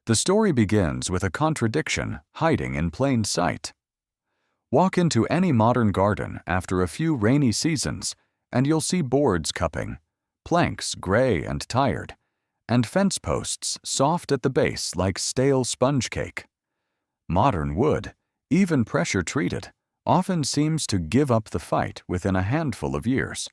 The story begins with a contradiction hiding in plain sight. Walk into any modern garden after a few rainy seasons, and you'll see boards cupping, planks gray and tired, and fence posts soft at the base like stale sponge cake. Modern wood, even pressure-treated, often seems to give up the fight within a handful of years.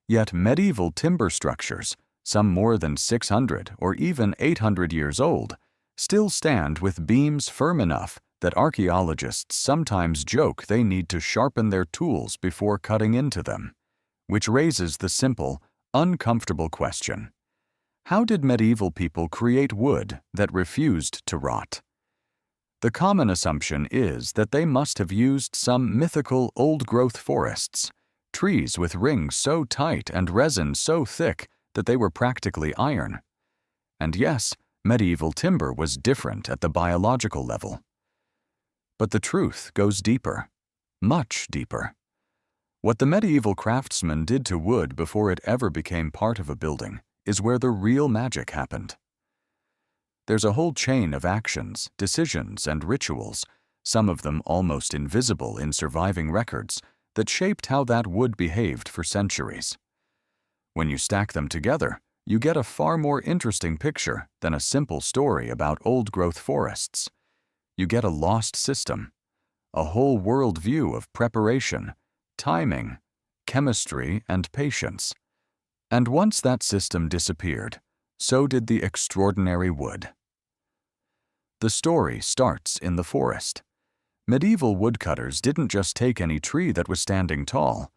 Yet medieval timber structures, some more than 600 or even 800 years old, still stand with beams firm enough that archaeologists sometimes joke they need to sharpen their tools before cutting into them, which raises the simple, uncomfortable question: how did medieval people create wood that refused to rot? The common assumption is that they must have used some mythical old-growth forests, trees with rings so tight and resin so thick that they were practically iron. And yes, medieval timber was different at the biological level. But the truth goes deeper, much deeper. What the medieval craftsman did to wood before it ever became part of a building is where the real magic happened. There's a whole chain of actions, decisions, and rituals, some of them almost invisible in surviving records, that shaped how that wood behaved for centuries. When you stack them together, you get a far more interesting picture than a simple story about old-growth forests. You get a lost system, a whole world view of preparation, timing, chemistry, and patience. And once that system disappeared, so did the extraordinary wood. The story starts in the forest. Medieval woodcutters didn't just take any tree that was standing tall.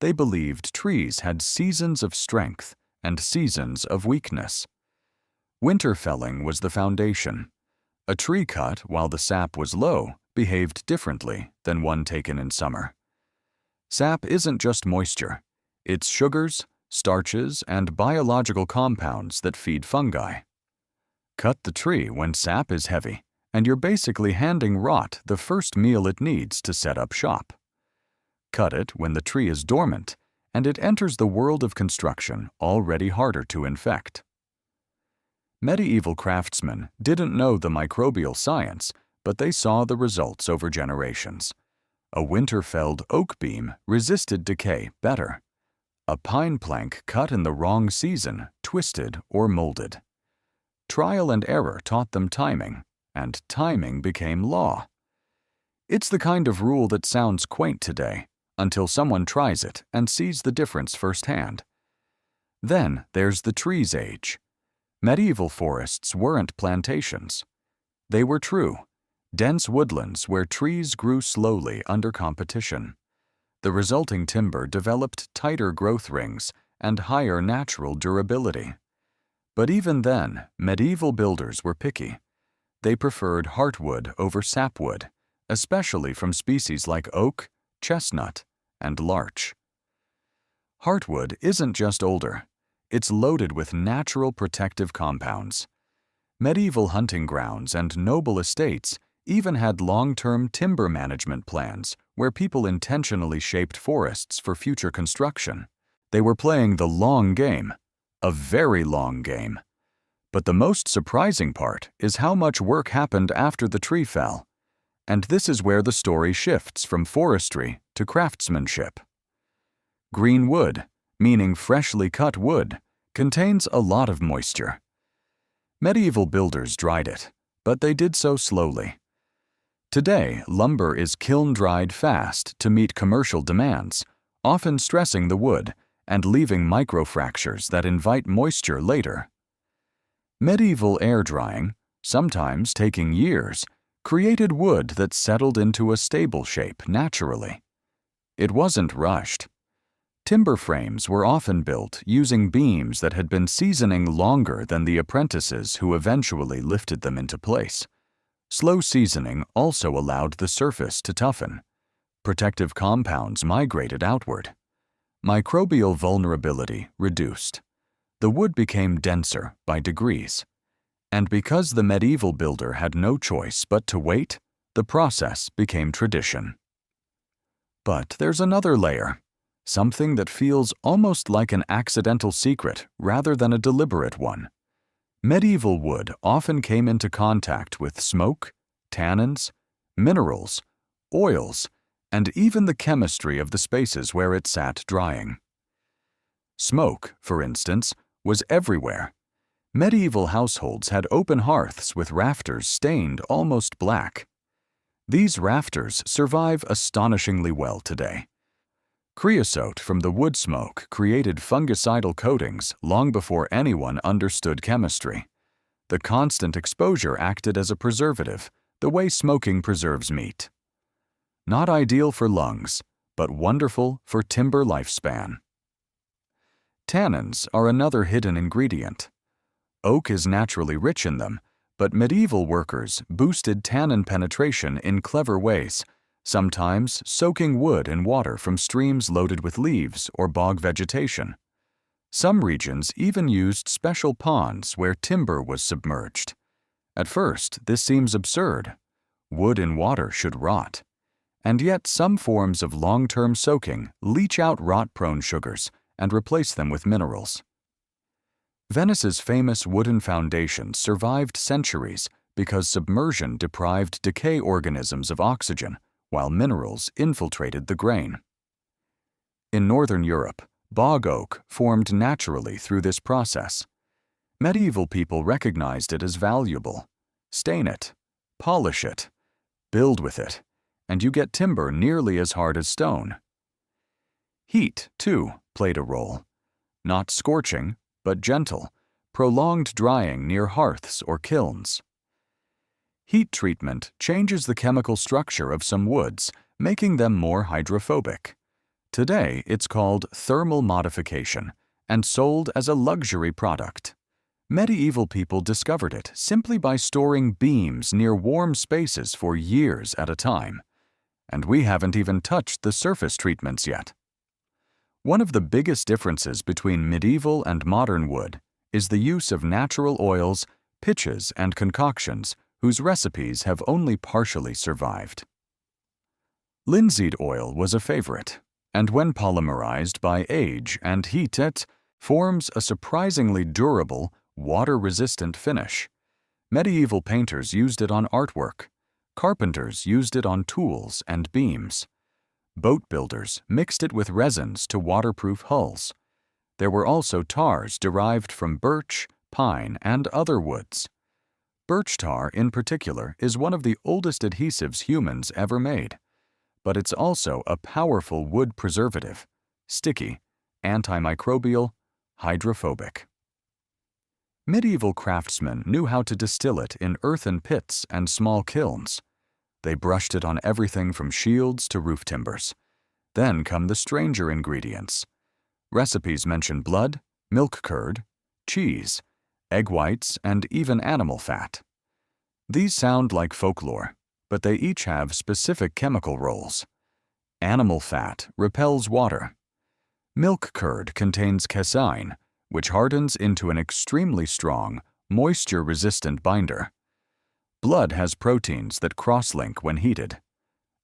They believed trees had seasons of strength and seasons of weakness. Winter felling was the foundation. A tree cut while the sap was low behaved differently than one taken in summer. Sap isn't just moisture. It's sugars, starches, and biological compounds that feed fungi. Cut the tree when sap is heavy, and you're basically handing rot the first meal it needs to set up shop. Cut it when the tree is dormant, and it enters the world of construction already harder to infect. Medieval craftsmen didn't know the microbial science, but they saw the results over generations. A winter-felled oak beam resisted decay better. A pine plank cut in the wrong season twisted or molded. Trial and error taught them timing, and timing became law. It's the kind of rule that sounds quaint today, until someone tries it and sees the difference firsthand. Then there's the trees age. Medieval forests weren't plantations. They were true, dense woodlands where trees grew slowly under competition. The resulting timber developed tighter growth rings and higher natural durability. But even then, medieval builders were picky. They preferred heartwood over sapwood, especially from species like oak, chestnut, and larch. Heartwood isn't just older. It's loaded with natural protective compounds. Medieval hunting grounds and noble estates even had long-term timber management plans where people intentionally shaped forests for future construction. They were playing the long game, a very long game. But the most surprising part is how much work happened after the tree fell. And this is where the story shifts from forestry to craftsmanship. Green wood, meaning freshly cut wood, contains a lot of moisture. Medieval builders dried it, but they did so slowly. Today, lumber is kiln-dried fast to meet commercial demands, often stressing the wood and leaving microfractures that invite moisture later. Medieval air drying, sometimes taking years, created wood that settled into a stable shape naturally. It wasn't rushed. Timber frames were often built using beams that had been seasoning longer than the apprentices who eventually lifted them into place. Slow seasoning also allowed the surface to toughen. Protective compounds migrated outward. Microbial vulnerability reduced. The wood became denser by degrees. And because the medieval builder had no choice but to wait, the process became tradition. But there's another layer, something that feels almost like an accidental secret rather than a deliberate one. Medieval wood often came into contact with smoke, tannins, minerals, oils, and even the chemistry of the spaces where it sat drying. Smoke, for instance, was everywhere. Medieval households had open hearths with rafters stained almost black. These rafters survive astonishingly well today. Creosote from the wood smoke created fungicidal coatings long before anyone understood chemistry. The constant exposure acted as a preservative, the way smoking preserves meat. Not ideal for lungs, but wonderful for timber lifespan. Tannins are another hidden ingredient. Oak is naturally rich in them, but medieval workers boosted tannin penetration in clever ways, sometimes soaking wood in water from streams loaded with leaves or bog vegetation. Some regions even used special ponds where timber was submerged. At first, this seems absurd. Wood in water should rot. And yet some forms of long-term soaking leach out rot-prone sugars and replace them with minerals. Venice's famous wooden foundations survived centuries because submersion deprived decay organisms of oxygen, while minerals infiltrated the grain. In Northern Europe, bog oak formed naturally through this process. Medieval people recognized it as valuable. Stain it, polish it, build with it, and you get timber nearly as hard as stone. Heat, too, played a role. Not scorching, but gentle, prolonged drying near hearths or kilns. Heat treatment changes the chemical structure of some woods, making them more hydrophobic. Today, it's called thermal modification and sold as a luxury product. Medieval people discovered it simply by storing beams near warm spaces for years at a time. And we haven't even touched the surface treatments yet. One of the biggest differences between medieval and modern wood is the use of natural oils, pitches, and concoctions whose recipes have only partially survived. Linseed oil was a favorite, and when polymerized by age and heat, it forms a surprisingly durable, water-resistant finish. Medieval painters used it on artwork. Carpenters used it on tools and beams. Boat builders mixed it with resins to waterproof hulls. There were also tars derived from birch, pine, and other woods. Birch tar, in particular, is one of the oldest adhesives humans ever made, but it's also a powerful wood preservative, sticky, antimicrobial, hydrophobic. Medieval craftsmen knew how to distill it in earthen pits and small kilns. They brushed it on everything from shields to roof timbers. Then come the stranger ingredients. Recipes mention blood, milk curd, cheese, egg whites, and even animal fat. These sound like folklore, but they each have specific chemical roles. Animal fat repels water. Milk curd contains casein, which hardens into an extremely strong, moisture-resistant binder. Blood has proteins that cross-link when heated.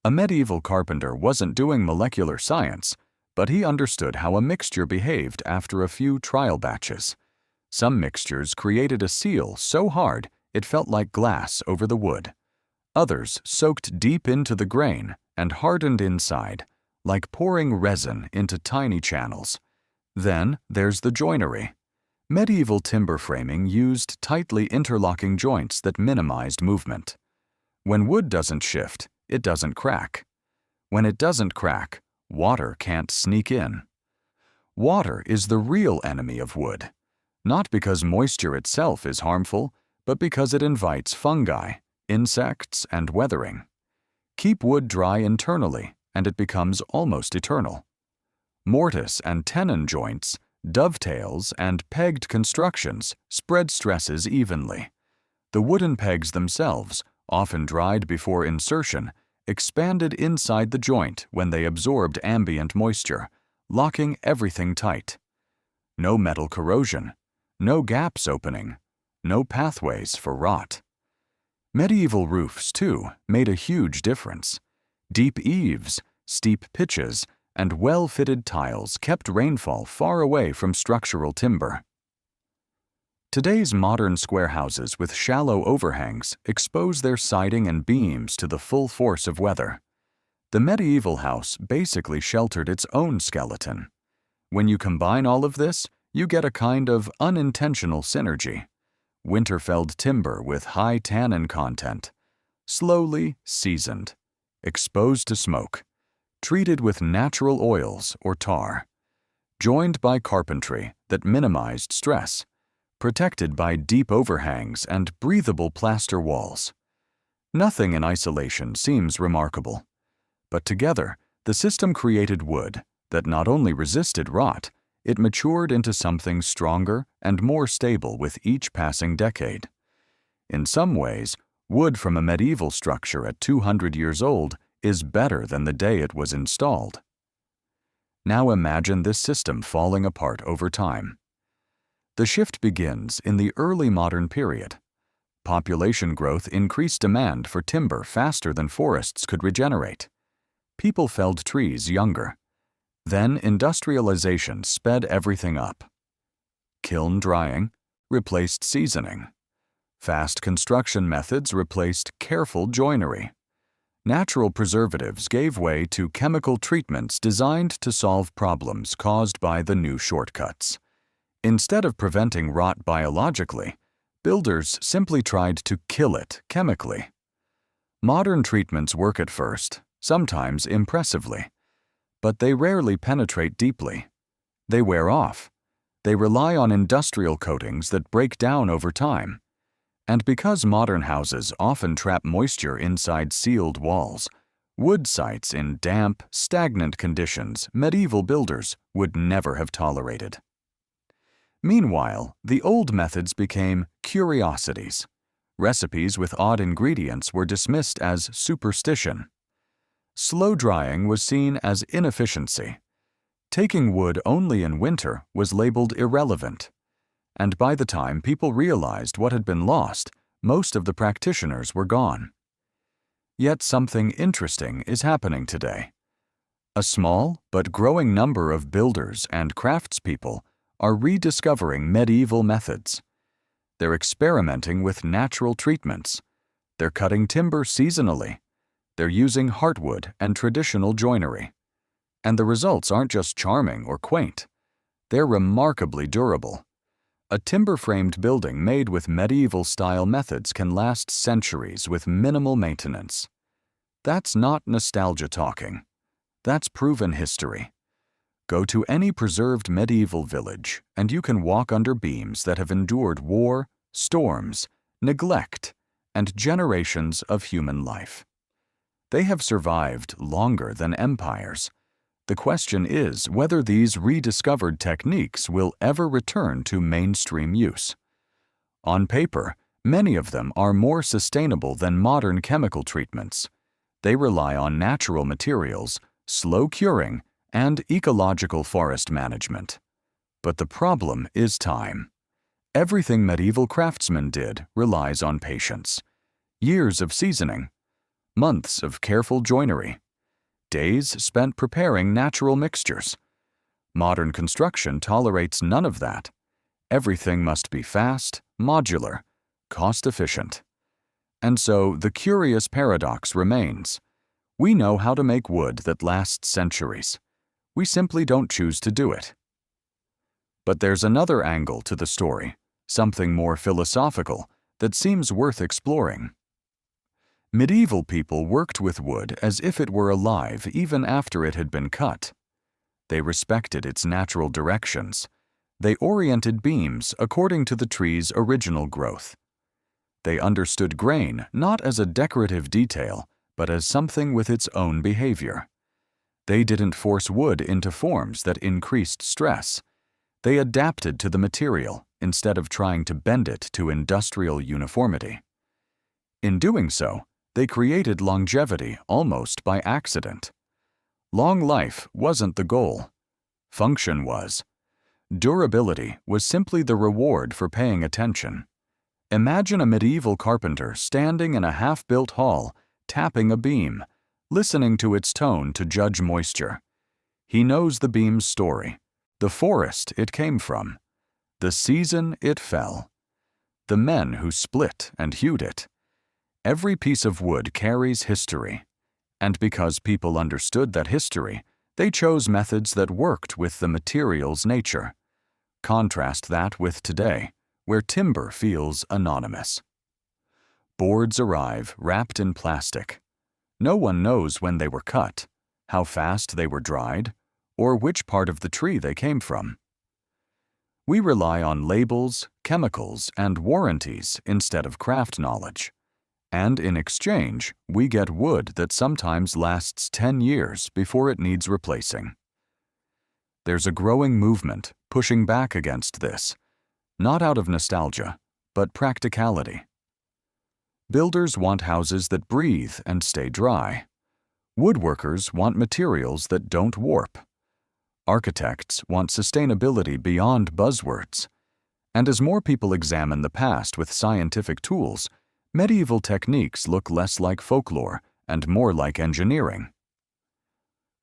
A medieval carpenter wasn't doing molecular science, but he understood how a mixture behaved after a few trial batches. Some mixtures created a seal so hard it felt like glass over the wood. Others soaked deep into the grain and hardened inside, like pouring resin into tiny channels. Then there's the joinery. Medieval timber framing used tightly interlocking joints that minimized movement. When wood doesn't shift, it doesn't crack. When it doesn't crack, water can't sneak in. Water is the real enemy of wood, not because moisture itself is harmful, but because it invites fungi, insects, and weathering. Keep wood dry internally, and it becomes almost eternal. Mortise and tenon joints, dovetails, and pegged constructions spread stresses evenly. The wooden pegs themselves, often dried before insertion, expanded inside the joint when they absorbed ambient moisture, locking everything tight. No metal corrosion, no gaps opening, no pathways for rot. Medieval roofs, too, made a huge difference. Deep eaves, steep pitches, and well-fitted tiles kept rainfall far away from structural timber. Today's modern square houses with shallow overhangs expose their siding and beams to the full force of weather. The medieval house basically sheltered its own skeleton. When you combine all of this, you get a kind of unintentional synergy. Winter-felled timber with high tannin content, slowly seasoned, exposed to smoke, treated with natural oils or tar, joined by carpentry that minimized stress, protected by deep overhangs and breathable plaster walls. Nothing in isolation seems remarkable, but together the system created wood that not only resisted rot, it matured into something stronger and more stable with each passing decade. In some ways, wood from a medieval structure at 200 years old is better than the day it was installed. Now imagine this system falling apart over time. The shift begins in the early modern period. Population growth increased demand for timber faster than forests could regenerate. People felled trees younger. Then industrialization sped everything up. Kiln drying replaced seasoning. Fast construction methods replaced careful joinery. Natural preservatives gave way to chemical treatments designed to solve problems caused by the new shortcuts. Instead of preventing rot biologically, builders simply tried to kill it chemically. Modern treatments work at first, sometimes impressively, but they rarely penetrate deeply. They wear off. They rely on industrial coatings that break down over time. And because modern houses often trap moisture inside sealed walls, wood sites in damp, stagnant conditions medieval builders would never have tolerated. Meanwhile, the old methods became curiosities. Recipes with odd ingredients were dismissed as superstition. Slow drying was seen as inefficiency. Taking wood only in winter was labeled irrelevant. And by the time people realized what had been lost, most of the practitioners were gone. Yet something interesting is happening today. A small but growing number of builders and craftspeople are rediscovering medieval methods. They're experimenting with natural treatments. They're cutting timber seasonally. They're using heartwood and traditional joinery. And the results aren't just charming or quaint. They're remarkably durable. A timber-framed building made with medieval-style methods can last centuries with minimal maintenance. That's not nostalgia talking. That's proven history. Go to any preserved medieval village, and you can walk under beams that have endured war, storms, neglect, and generations of human life. They have survived longer than empires. The question is whether these rediscovered techniques will ever return to mainstream use. On paper, many of them are more sustainable than modern chemical treatments. They rely on natural materials, slow curing, and ecological forest management. But the problem is time. Everything medieval craftsmen did relies on patience. Years of seasoning, months of careful joinery, days spent preparing natural mixtures. Modern construction tolerates none of that. Everything must be fast, modular, cost-efficient. And so the curious paradox remains. We know how to make wood that lasts centuries. We simply don't choose to do it. But there's another angle to the story, something more philosophical, that seems worth exploring. Medieval people worked with wood as if it were alive even after it had been cut. They respected its natural directions. They oriented beams according to the tree's original growth. They understood grain not as a decorative detail, but as something with its own behavior. They didn't force wood into forms that increased stress. They adapted to the material instead of trying to bend it to industrial uniformity. In doing so, they created longevity almost by accident. Long life wasn't the goal. Function was. Durability was simply the reward for paying attention. Imagine a medieval carpenter standing in a half-built hall, tapping a beam, listening to its tone to judge moisture. He knows the beam's story, the forest it came from, the season it fell, the men who split and hewed it. Every piece of wood carries history, and because people understood that history, they chose methods that worked with the material's nature. Contrast that with today, where timber feels anonymous. Boards arrive wrapped in plastic. No one knows when they were cut, how fast they were dried, or which part of the tree they came from. We rely on labels, chemicals, and warranties instead of craft knowledge. And in exchange, we get wood that sometimes lasts 10 years before it needs replacing. There's a growing movement pushing back against this, not out of nostalgia, but practicality. Builders want houses that breathe and stay dry. Woodworkers want materials that don't warp. Architects want sustainability beyond buzzwords. And as more people examine the past with scientific tools, medieval techniques look less like folklore and more like engineering.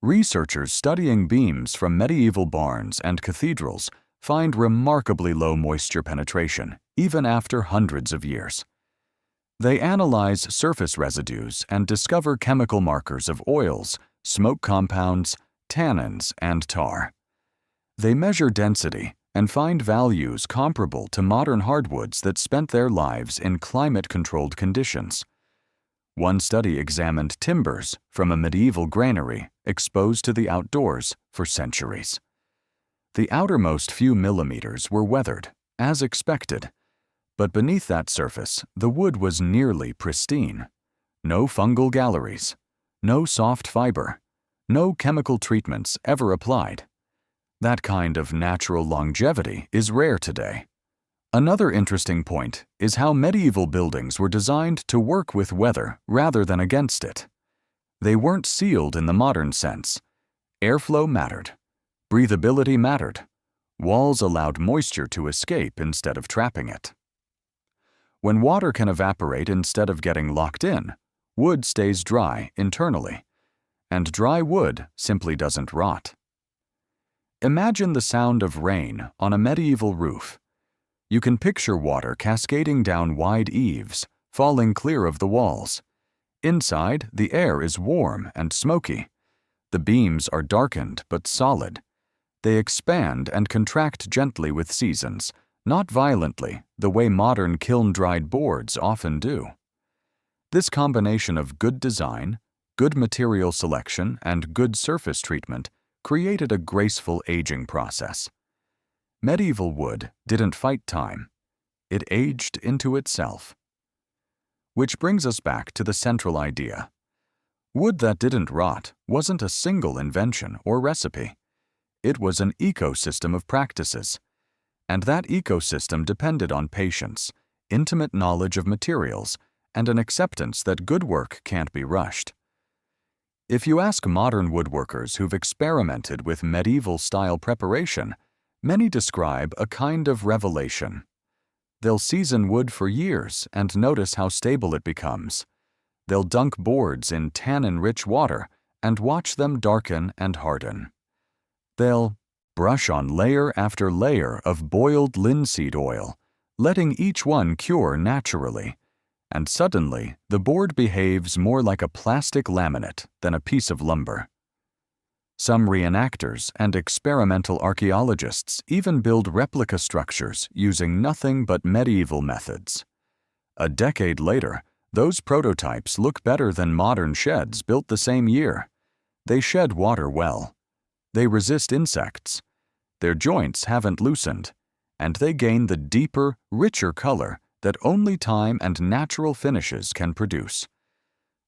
Researchers studying beams from medieval barns and cathedrals find remarkably low moisture penetration, even after hundreds of years. They analyze surface residues and discover chemical markers of oils, smoke compounds, tannins, and tar. They measure density and find values comparable to modern hardwoods that spent their lives in climate-controlled conditions. One study examined timbers from a medieval granary exposed to the outdoors for centuries. The outermost few millimeters were weathered, as expected, but beneath that surface, the wood was nearly pristine. No fungal galleries, no soft fiber, no chemical treatments ever applied. That kind of natural longevity is rare today. Another interesting point is how medieval buildings were designed to work with weather rather than against it. They weren't sealed in the modern sense. Airflow mattered. Breathability mattered. Walls allowed moisture to escape instead of trapping it. When water can evaporate instead of getting locked in, wood stays dry internally, and dry wood simply doesn't rot. Imagine the sound of rain on a medieval roof. You can picture water cascading down wide eaves, falling clear of the walls. Inside, the air is warm and smoky. The beams are darkened but solid. They expand and contract gently with seasons, not violently, the way modern kiln-dried boards often do. This combination of good design, good material selection, and good surface treatment created a graceful aging process. Medieval wood didn't fight time. It aged into itself. Which brings us back to the central idea. Wood that didn't rot wasn't a single invention or recipe. It was an ecosystem of practices. And that ecosystem depended on patience, intimate knowledge of materials, and an acceptance that good work can't be rushed. If you ask modern woodworkers who've experimented with medieval-style preparation, many describe a kind of revelation. They'll season wood for years and notice how stable it becomes. They'll dunk boards in tannin-rich water and watch them darken and harden. They'll brush on layer after layer of boiled linseed oil, letting each one cure naturally, and suddenly the board behaves more like a plastic laminate than a piece of lumber. Some reenactors and experimental archaeologists even build replica structures using nothing but medieval methods. A decade later, those prototypes look better than modern sheds built the same year. They shed water well. They resist insects. Their joints haven't loosened, and they gain the deeper, richer color that only time and natural finishes can produce.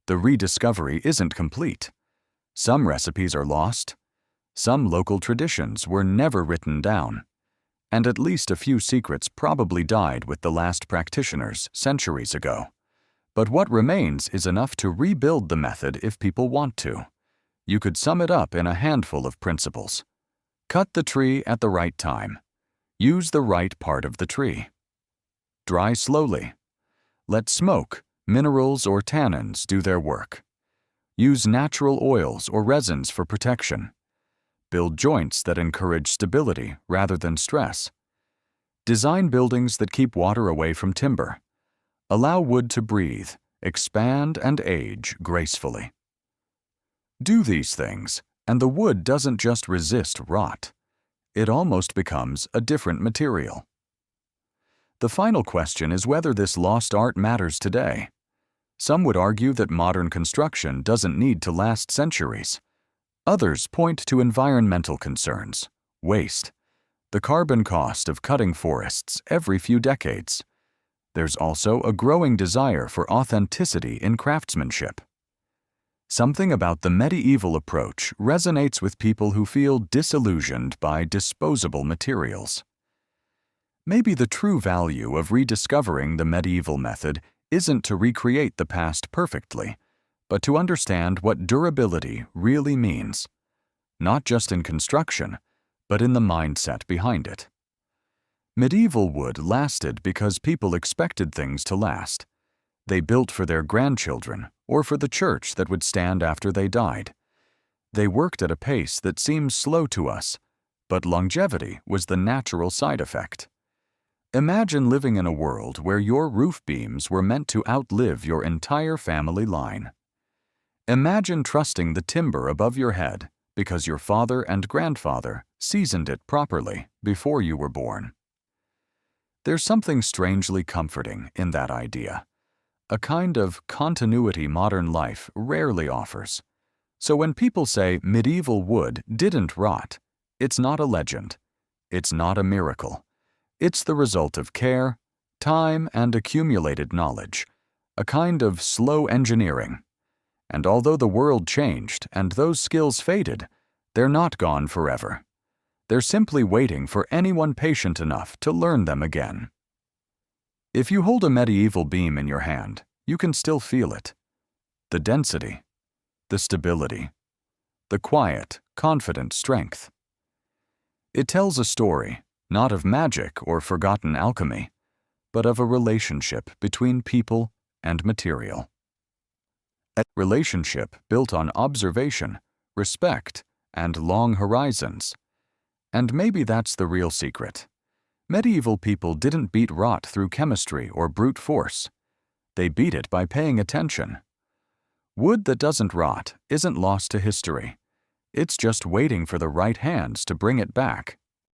The rediscovery isn't complete. Some recipes are lost. Some local traditions were never written down. And at least a few secrets probably died with the last practitioners centuries ago. But what remains is enough to rebuild the method if people want to. You could sum it up in a handful of principles. Cut the tree at the right time. Use the right part of the tree. Dry slowly. Let smoke, minerals, or tannins do their work. Use natural oils or resins for protection. Build joints that encourage stability rather than stress. Design buildings that keep water away from timber. Allow wood to breathe, expand, and age gracefully. Do these things, and the wood doesn't just resist rot. It almost becomes a different material. The final question is whether this lost art matters today. Some would argue that modern construction doesn't need to last centuries. Others point to environmental concerns, waste, the carbon cost of cutting forests every few decades. There's also a growing desire for authenticity in craftsmanship. Something about the medieval approach resonates with people who feel disillusioned by disposable materials. Maybe the true value of rediscovering the medieval method isn't to recreate the past perfectly, but to understand what durability really means, not just in construction, but in the mindset behind it. Medieval wood lasted because people expected things to last. They built for their grandchildren or for the church that would stand after they died. They worked at a pace that seems slow to us, but longevity was the natural side effect. Imagine living in a world where your roof beams were meant to outlive your entire family line. Imagine trusting the timber above your head because your father and grandfather seasoned it properly before you were born. There's something strangely comforting in that idea, a kind of continuity modern life rarely offers. So when people say medieval wood didn't rot, it's not a legend. It's not a miracle. It's the result of care, time, and accumulated knowledge, a kind of slow engineering. And although the world changed and those skills faded, they're not gone forever. They're simply waiting for anyone patient enough to learn them again. If you hold a medieval beam in your hand, you can still feel it. The density, the stability, the quiet, confident strength. It tells a story, not of magic or forgotten alchemy, but of a relationship between people and material. A relationship built on observation, respect, and long horizons. And maybe that's the real secret. Medieval people didn't beat rot through chemistry or brute force. They beat it by paying attention. Wood that doesn't rot isn't lost to history. It's just waiting for the right hands to bring it back.